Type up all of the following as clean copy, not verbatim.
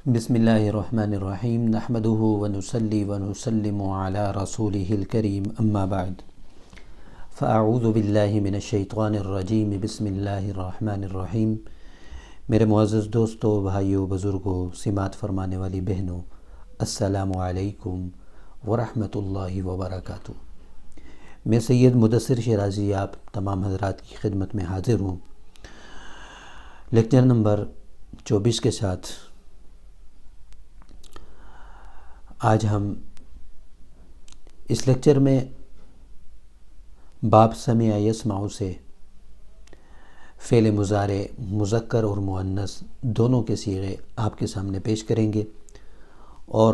بسم اللہ الرحمن الرحیم نحمده ونصلی ونسلم علی رسولہ الکریم اما بعد فاعوذ باللہ من الشیطان الرجیم بسم اللہ الرحمن الرحیم۔ میرے معزز دوستو، بھائیوں، بزرگوں، سماعت فرمانے والی بہنوں، السلام علیکم ورحمۃ اللہ وبرکاتہ۔ میں سید مدثر شیرازی آپ تمام حضرات کی خدمت میں حاضر ہوں لیکچر نمبر 24 کے ساتھ۔ آج ہم اس لیکچر میں باب سمع یسمع سے فعل مضارع مذکر اور مؤنث دونوں کے صیغے آپ کے سامنے پیش کریں گے، اور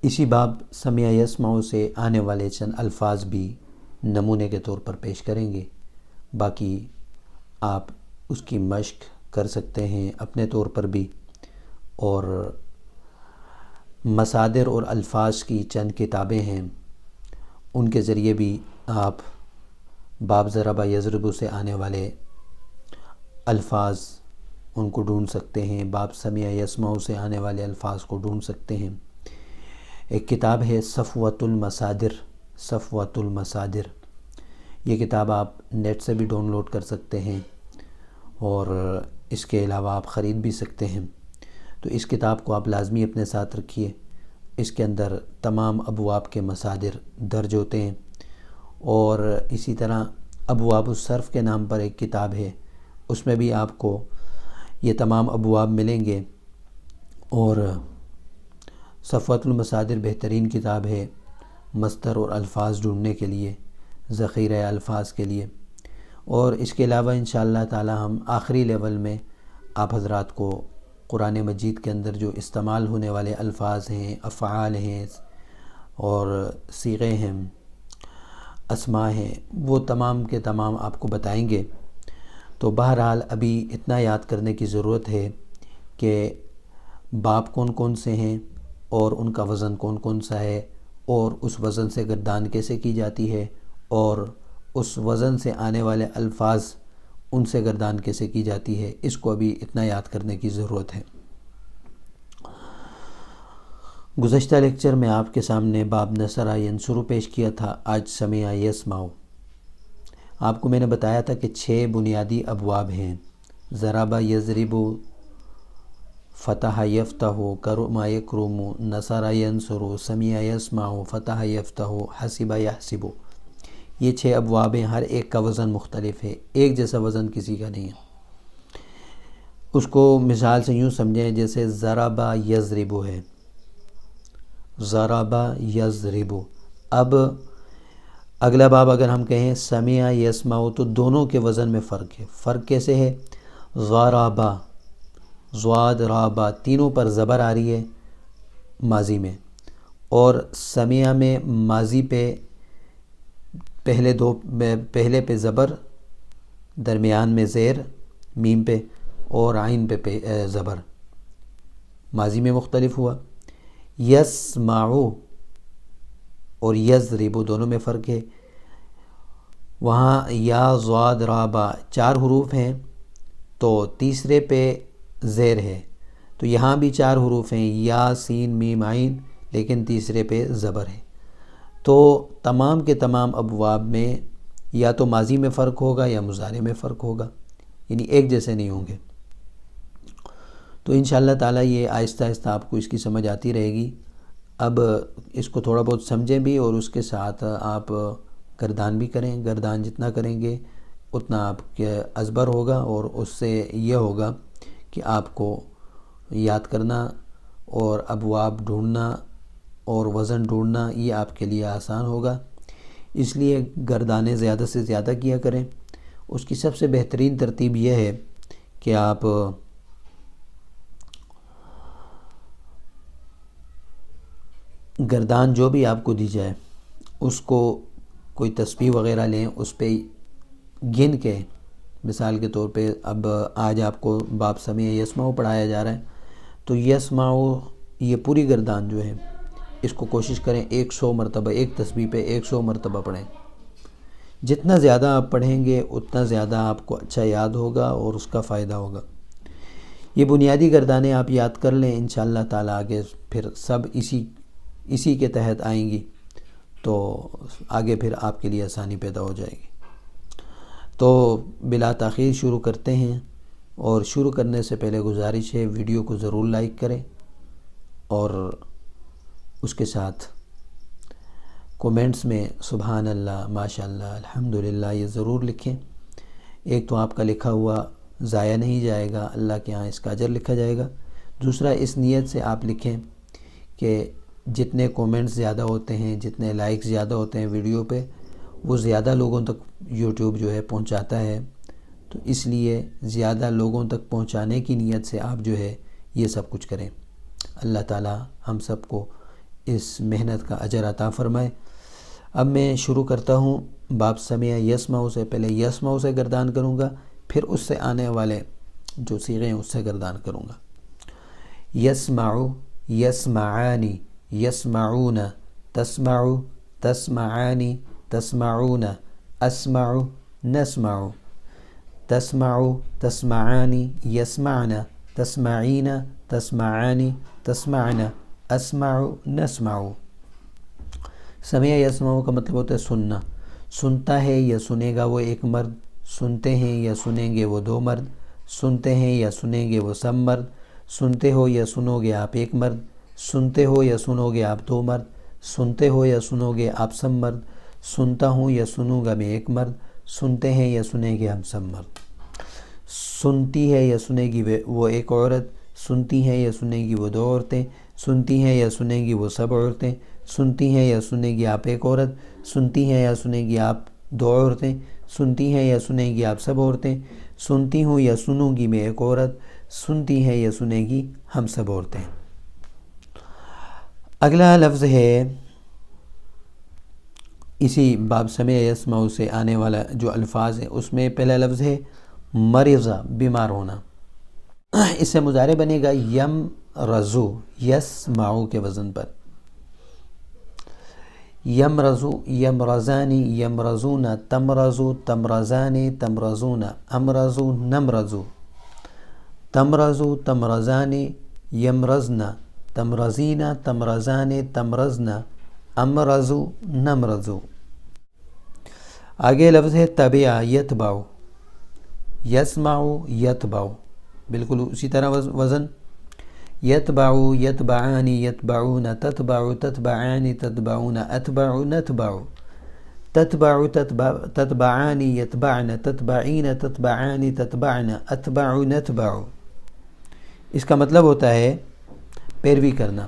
اسی باب سمع یسمع سے آنے والے چند الفاظ بھی نمونے کے طور پر پیش کریں گے۔ باقی آپ اس کی مشق کر سکتے ہیں اپنے طور پر بھی، اور مصادر اور الفاظ کی چند کتابیں ہیں، ان کے ذریعے بھی آپ باب ضرب یضرب سے آنے والے الفاظ ان کو ڈھونڈ سکتے ہیں، باب سمع یسمع سے آنے والے الفاظ کو ڈھونڈ سکتے ہیں۔ ایک کتاب ہے صفوۃ المصادر، صفوۃ المصادر، یہ کتاب آپ نیٹ سے بھی ڈاؤن لوڈ کر سکتے ہیں، اور اس کے علاوہ آپ خرید بھی سکتے ہیں۔ تو اس کتاب کو آپ لازمی اپنے ساتھ رکھیے، اس کے اندر تمام ابواب کے مصادر درج ہوتے ہیں، اور اسی طرح ابواب الصرف کے نام پر ایک کتاب ہے، اس میں بھی آپ کو یہ تمام ابواب ملیں گے۔ اور صفوۃ المصادر بہترین کتاب ہے مصدر اور الفاظ ڈھونڈنے کے لیے، ذخیرہ الفاظ کے لیے۔ اور اس کے علاوہ انشاءاللہ تعالی ہم آخری لیول میں آپ حضرات کو قرآن مجید کے اندر جو استعمال ہونے والے الفاظ ہیں، افعال ہیں اور صیغے ہیں، اسماء ہیں، وہ تمام کے تمام آپ کو بتائیں گے۔ تو بہرحال ابھی اتنا یاد کرنے کی ضرورت ہے کہ باب کون کون سے ہیں، اور ان کا وزن کون کون سا ہے، اور اس وزن سے گردان کیسے کی جاتی ہے، اور اس وزن سے آنے والے الفاظ ان سے گردان کیسے کی جاتی ہے، اس کو ابھی اتنا یاد کرنے کی ضرورت ہے۔ گزشتہ لیکچر میں آپ کے سامنے باب نصر ینصر پیش کیا تھا، آج سمع یسمع۔ آپ کو میں نے بتایا تھا کہ 6 بنیادی ابواب ہیں: ضرب یضرب، فتح یفتح، کرم یکرم، نصر ینصر، سمع یسمع، فتح یفتح، حسب یحسب۔ یہ 6 ابواب ہیں، ہر ایک کا وزن مختلف ہے، ایک جیسا وزن کسی کا نہیں ہے۔ اس کو مثال سے یوں سمجھیں جیسے ضرب یضرب ہے، ضرب یضرب۔ اب اگلا باب اگر ہم کہیں سمع یسمع، تو دونوں کے وزن میں فرق ہے۔ فرق کیسے ہے؟ ضرب، ضاد رابا، تینوں پر زبر آ رہی ہے ماضی میں، اور سمع میں ماضی پہ پہلے پہ زبر، درمیان میں زیر میم پہ، اور عین پہ زبر، ماضی میں مختلف ہوا۔ یسمع اور یضرب دونوں میں فرق ہے۔ وہاں یا ضاد رابا 4 حروف ہیں، تو تیسرے پہ زیر ہے، تو یہاں بھی 4 حروف ہیں، یا سین میم عین، لیکن تیسرے پہ زبر ہے۔ تو تمام کے تمام ابواب میں یا تو ماضی میں فرق ہوگا یا مضارع میں فرق ہوگا، یعنی ایک جیسے نہیں ہوں گے۔ تو انشاءاللہ تعالی یہ آہستہ آہستہ آپ کو اس کی سمجھ آتی رہے گی۔ اب اس کو تھوڑا بہت سمجھیں بھی، اور اس کے ساتھ آپ گردان بھی کریں۔ گردان جتنا کریں گے اتنا آپ کے ازبر ہوگا، اور اس سے یہ ہوگا کہ آپ کو یاد کرنا اور ابواب ڈھونڈنا اور وزن ڈھونڈنا یہ آپ کے لیے آسان ہوگا۔ اس لیے گردانیں زیادہ سے زیادہ کیا کریں۔ اس کی سب سے بہترین ترتیب یہ ہے کہ آپ گردان جو بھی آپ کو دی جائے اس کو کوئی تسبیح وغیرہ لیں، اس پہ گن کے، مثال کے طور پہ اب آج آپ کو باب سمع یسمع پڑھایا جا رہا ہے، تو یسمع یہ پوری گردان جو ہے اس کو کوشش کریں 100 مرتبہ، ایک تسبیح پہ 100 مرتبہ پڑھیں۔ جتنا زیادہ آپ پڑھیں گے اتنا زیادہ آپ کو اچھا یاد ہوگا اور اس کا فائدہ ہوگا۔ یہ بنیادی گردانیں آپ یاد کر لیں، انشاءاللہ تعالیٰ آگے پھر سب اسی کے تحت آئیں گی، تو آگے پھر آپ کے لیے آسانی پیدا ہو جائے گی۔ تو بلا تاخیر شروع کرتے ہیں، اور شروع کرنے سے پہلے گزارش ہے ویڈیو کو ضرور لائک کریں، اور اس کے ساتھ کومنٹس میں سبحان اللہ، ماشاء اللہ، الحمدللہ یہ ضرور لکھیں۔ ایک تو آپ کا لکھا ہوا ضائع نہیں جائے گا، اللہ کے ہاں اس کا اجر لکھا جائے گا۔ دوسرا، اس نیت سے آپ لکھیں کہ جتنے کومنٹس زیادہ ہوتے ہیں، جتنے لائکس زیادہ ہوتے ہیں ویڈیو پہ، وہ زیادہ لوگوں تک یوٹیوب جو ہے پہنچاتا ہے، تو اس لیے زیادہ لوگوں تک پہنچانے کی نیت سے آپ جو ہے یہ سب کچھ کریں۔ اللہ تعالی ہم سب کو اس محنت کا اجر عطا فرمائے۔ اب میں شروع کرتا ہوں باب سمع یسمع سے، پہلے یسمع سے گردان کروں گا، پھر اس سے آنے والے جو صیغے ہیں اس سے گردان کروں گا۔ یسمع، یسمعانی، یسمعون، تسمع، تسمعانی، تسمعون، اسمع، نسمع، تسمع، تسمعانی، یسمعن، تسمعین، تسمعانی، تسمعن، اسمع، نسمع۔ سمع یسمع کا مطلب ہوتا ہے سننا، سنتا ہے یا سنے گا وہ ایک مرد، سنتے ہیں یا سنیں گے وہ دو مرد، سنتے ہیں یا سنیں گے وہ سب مرد، سنتے ہو یا سنو گے آپ ایک مرد، سنتے ہو یا سنو گے آپ دو مرد، سنتے ہو یا سنو گے آپ سب مرد، سنتا ہوں یا سنوں گا میں ایک مرد، سنتے ہیں یا سنیں گے ہم سب مرد۔ سنتی ہے یا سنے گی وہ ایک عورت، سنتی ہیں یا سنیں گی وہ دو عورتیں، سنتی ہیں یا سنیں گی وہ سب عورتیں، سنتی ہیں یا سنیں گی آپ ایک عورت، سنتی ہیں یا سنیں گی آپ دو عورتیں، سنتی ہیں یا سنیں گی آپ سب عورتیں، سنتی ہوں یا سنوں گی میں ایک عورت، سنتی ہیں یا سنیں گی ہم سب عورتیں۔ اگلا لفظ ہے اسی باب سمع یسمع سے آنے والا جو الفاظ ہیں، اس میں پہلا لفظ ہے مرضہ، بیمار ہونا۔ اس سے مضارع بنے گا یم رزو، یسمعو کے وزن پر۔ یمرزو، یمرزانی، یمرزون، تمرزو، تمرزانی، تمرزون، امرزو، نمرزو، تمرزو، تمرزانی، یمرزن، تمرزین، تمرزانی، تمرزن، امرزو، نمرزو۔ آگے لفظ ہے تبع، یتبع، یسمع، یتبع، بالکل اسی طرح وزن۔ یتبع، یتبعانی، یتبعون، تتبع، تتبعانی، تتبعون، اتبع، نتبع، تتبع، تتبعانی، یتبعن، تتبعین، تتبعانی، تتبعن، اتبع، نتبع۔ اس کا مطلب ہوتا ہے پیروی کرنا۔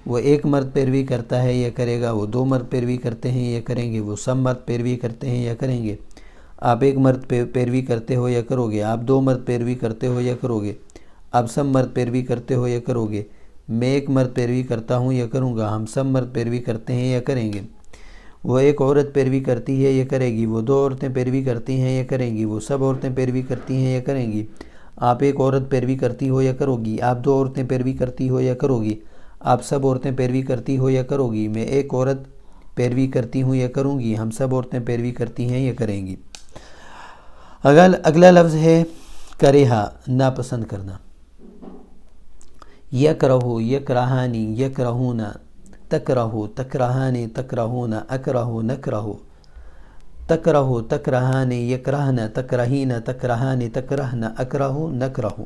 وہ ایک مرد پیروی کرتا ہے یا کرے گا، وہ دو مرد پیروی کرتے ہیں یا کریں گے، وہ سب مرد پیروی کرتے ہیں یا کریں گے۔ آپ ایک مرد پیروی کرتے ہو یا کرو گے، آپ دو مرد پیروی کرتے ہو یا کرو گے، آپ سب مرد پیروی کرتے ہو یا کرو گے، میں ایک مرد پیروی کرتا ہوں یا کروں گا، ہم سب مرد پیروی کرتے ہیں یا کریں گے۔ وہ ایک عورت پیروی کرتی ہے یا کرے گی، وہ دو عورتیں پیروی کرتی ہیں یا کریں گی، وہ سب عورتیں پیروی کرتی ہیں یا کریں گی۔ آپ ایک عورت پیروی کرتی ہو یا کرو گی، آپ دو عورتیں پیروی کرتی ہو یا کرو گی، آپ سب عورتیں پیروی کرتی ہو یا کرو گی، میں ایک عورت پیروی کرتی ہوں یا کروں گی، ہم سب عورتیں پیروی کرتی ہیں یا کریں گی۔ اگلا لفظ ہے کرہا، ناپسند کرنا۔ یکرہو، یکرہانی، یکرہون، تکرہو، تکرہانی، تکرہون، اکرہو، نکرہو، تکرہو، تکرہانی، یکرہن، تکرہین، تکرہانی، تکرہن، اکرہو، نکرہو۔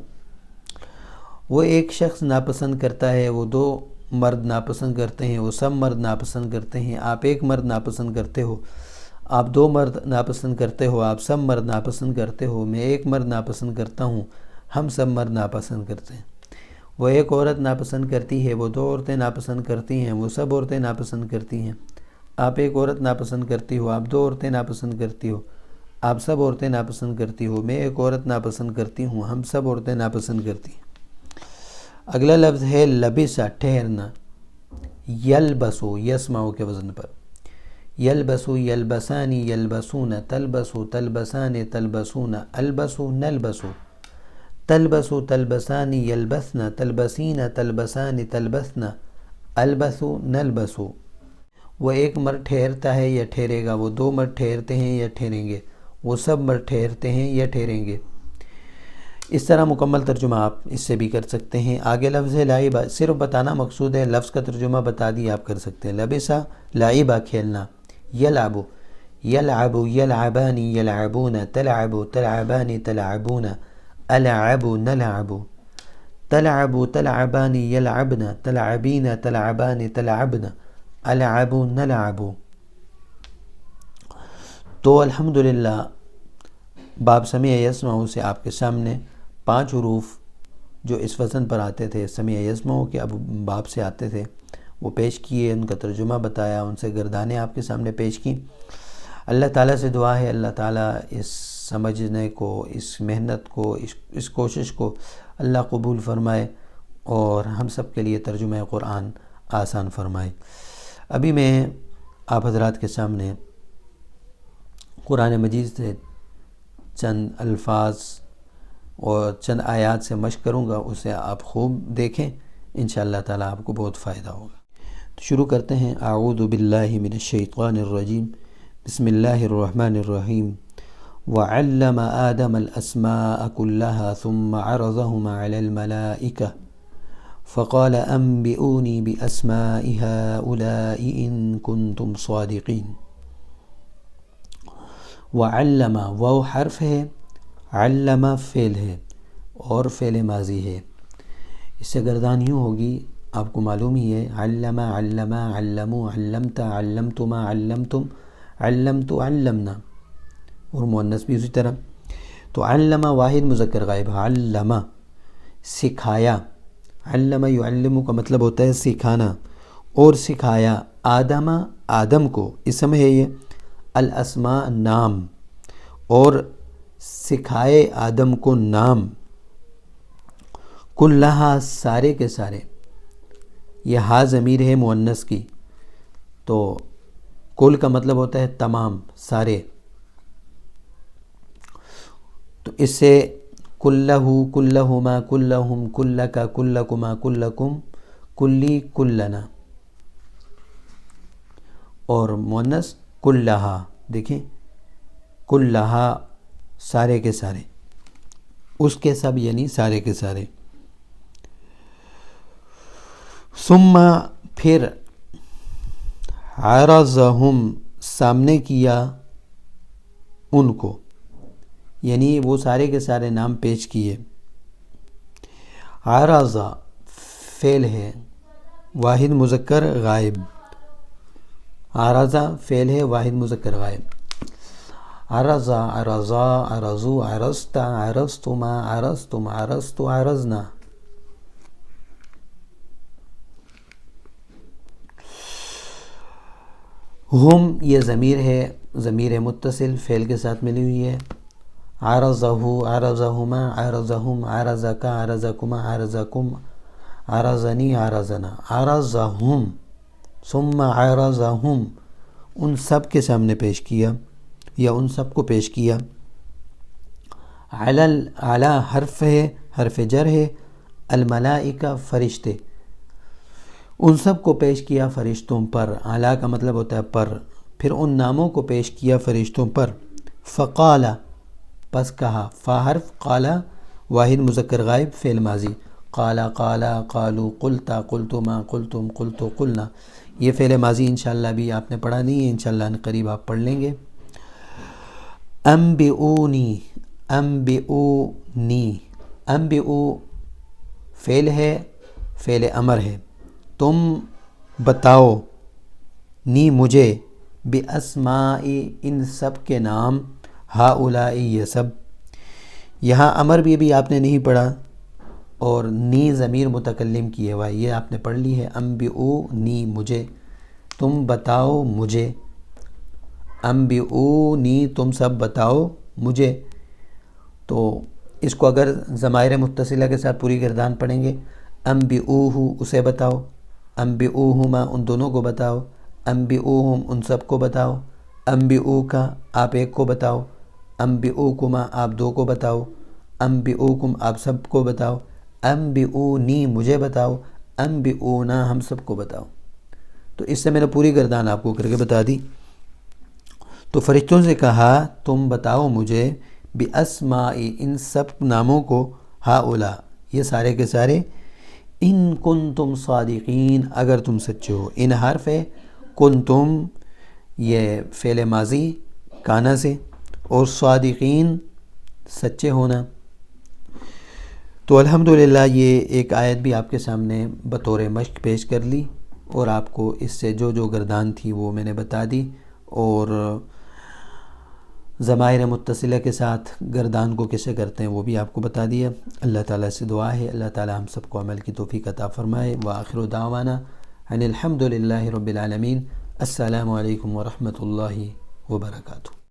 وہ ایک شخص ناپسند کرتا ہے، وہ دو مرد ناپسند کرتے ہیں، وہ سب مرد ناپسند کرتے ہیں، آپ ایک مرد ناپسند کرتے ہو، آپ دو مرد ناپسند کرتے ہو، آپ سب مرد ناپسند کرتے ہو، میں ایک مرد ناپسند کرتا ہوں، ہم سب مرد ناپسند کرتے ہیں۔ وہ ایک عورت ناپسند کرتی ہے، وہ دو عورتیں ناپسند کرتی ہیں، وہ سب عورتیں ناپسند کرتی ہیں۔ آپ ایک عورت ناپسند کرتی ہو، آپ دو عورتیں ناپسند کرتی ہو، آپ سب عورتیں ناپسند کرتی ہو، میں ایک عورت ناپسند کرتی ہوں، ہم سب عورتیں ناپسند کرتی ہیں۔ اگلا لفظ ہے لبسا، ٹھہرنا۔ یلبسو، یسمعو کے وزن پر۔ یلبسو، یلبسانی، یلبسون، تلبسو، تلبسانی، تلبسون، البسو، نلبسو، تلبسو، تلبسانی، یلبسن، تلبسین، تلبسانی، تلبسن، البسو، نلبسو۔ وہ ایک مرد ٹھہرتا ہے یا ٹھہرے گا، وہ دو مرد ٹھہرتے ہیں یا ٹھہریں گے، وہ سب مرد ٹھہرتے ہیں یا ٹھہریں گے۔ اس طرح مکمل ترجمہ آپ اس سے بھی کر سکتے ہیں۔ آگے لفظ ہے لعبہ، صرف بتانا مقصود ہے، لفظ کا ترجمہ بتا دی آپ کر سکتے ہیں۔ لبسا لعبہ کھیلنا، یلعب یلعب یلعبان یلعبون، تلعب تلعبان تلعبون، العب نلعب، تلعب تلعبان یلعبن، تلعبین تلعبان تلعبن، العب نلعب۔ تو الحمدللہ باب سمیع یسمع سے آپ کے سامنے 5 حروف جو اس وزن پر آتے تھے، سمیع یسمع کے اب باب سے آتے تھے، وہ پیش کیے، ان کا ترجمہ بتایا، ان سے گردانیں آپ کے سامنے پیش کی۔ اللہ تعالیٰ سے دعا ہے اللہ تعالیٰ اس سمجھنے کو، اس محنت کو، اس کوشش کو اللہ قبول فرمائے اور ہم سب کے لیے ترجمہ قرآن آسان فرمائے۔ ابھی میں آپ حضرات کے سامنے قرآن مجید سے چند الفاظ اور چند آیات سے مشق کروں گا، اسے آپ خوب دیکھیں، انشاءاللہ تعالیٰ آپ کو بہت فائدہ ہوگا۔ تو شروع کرتے ہیں۔ اعوذ باللہ من الشیطان الرجیم، بسم اللہ الرحمن الرحیم۔ وعلم آدم الأسماء كلها ثم عرضهم على الملائكة فقال أنبئوني بأسماء هؤلاء إن كنتم صادقين۔ وعلم واو حرف ہے، علم فعل ہے اور فعل ماضی ہے، اس سے گردان یوں ہوگی، آپ کو معلوم ہی ہے، علم علم علموا علمت علمتما علمتم علمت علمنا، اور مؤنث بھی اسی طرح۔ تو علم واحد مذکر غائب، علم سکھایا، علم یعلم کا مطلب ہوتا ہے سکھانا، اور سکھایا آدم آدم کو، اسم ہے یہ، الاسماء نام، اور سکھائے آدم کو نام، کلہا سارے کے سارے، یہ ہا ضمیر ہے مؤنث کی، تو کل کا مطلب ہوتا ہے تمام، سارے، تو اس سے کلہو کلہما کلہم کلکا کلکما کلکم کلی کلنا، اور مؤنث کلہا، دیکھیں کلہا سارے کے سارے، اس کے سب یعنی سارے کے سارے۔ ثم پھر عرضہم سامنے کیا ان کو، یعنی وہ سارے کے سارے نام پیش کیے۔ عرض فعل ہے واحد مذکر غائب، عرض فعل ہے واحد مذکر غائب، عرض عرضا عرضو عرضت عرضتما عرضتم عرضت عرضنا۔ ہم یہ ضمیر ہے، ضمیر متصل فعل کے ساتھ ملی ہوئی ہے، عرضہو عرضہما عرضہم عرضکا عرضکما عرضکم عرضنی عرضنا، عرضہم ثم عرضہم، ان سب کے سامنے پیش کیا یا ان سب کو پیش کیا۔ علی حرف ہے، حرف جر ہے، الملائکہ فرشتے، ان سب کو پیش کیا فرشتوں پر، علی کا مطلب ہوتا ہے پر، پھر ان ناموں کو پیش کیا فرشتوں پر۔ فقال پس کہا، فا حرف، قال واحد مذکر غائب فعل ماضی، قال قالا قالو قلتا قلتما قلتم قلتو قلنا، یہ فعل ماضی انشاءاللہ بھی آپ نے پڑھا نہیں ہے، انشاءاللہ قریب آپ پڑھ لیں گے۔ انبئونی انبئونی، انبئو فعل ہے، فعل امر ہے، تم بتاؤ، نی مجھے، باسماء ان سب کے نام، ہؤلاء یہ سب، یہاں امر بھی آپ نے نہیں پڑھا، اور نی ضمیر متکلم کی ہے، یہ آپ نے پڑھ لی ہے، انبئونی مجھے، تم بتاؤ مجھے، انبئونی تم سب بتاؤ مجھے۔ تو اس کو اگر ضمائر متصلہ کے ساتھ پوری گردان پڑھیں گے، انبئوہ اسے بتاؤ، انبئوہما ان دونوں کو بتاؤ، انبئوہم ان سب کو بتاؤ، انبئوکا آپ ایک کو بتاؤ، انبئوکما آپ دو کو بتاؤ، انبئوکم آپ سب کو بتاؤ، انبئونی مجھے بتاؤ، انبئونا ہم سب کو بتاؤ۔ تو اس سے میں نے پوری گردان آپ کو کر کے بتا دی۔ تو فرشتوں سے کہا تم بتاؤ مجھے، بِأَسْمَاءِ ان سب ناموں کو ہَؤُلَا یہ سارے کے سارے ان کنتم صادقین اگر تم سچے ہو. ان حرف ہے کنتم یہ فعل ماضی کانا سے اور صادقین سچے ہونا. تو الحمدللہ یہ ایک آیت بھی آپ کے سامنے بطور مشق پیش کر لی اور آپ کو اس سے جو جو گردان تھی وہ میں نے بتا دی اور ضمائر متصلہ کے ساتھ گردان کو کیسے کرتے ہیں وہ بھی آپ کو بتا دیا. اللہ تعالیٰ سے دعا ہے اللہ تعالیٰ ہم سب کو عمل کی توفیق عطا فرمائے. وآخر دعوانا ان الحمدللہ رب العالمین. السلام علیکم ورحمۃ اللہ وبرکاتہ.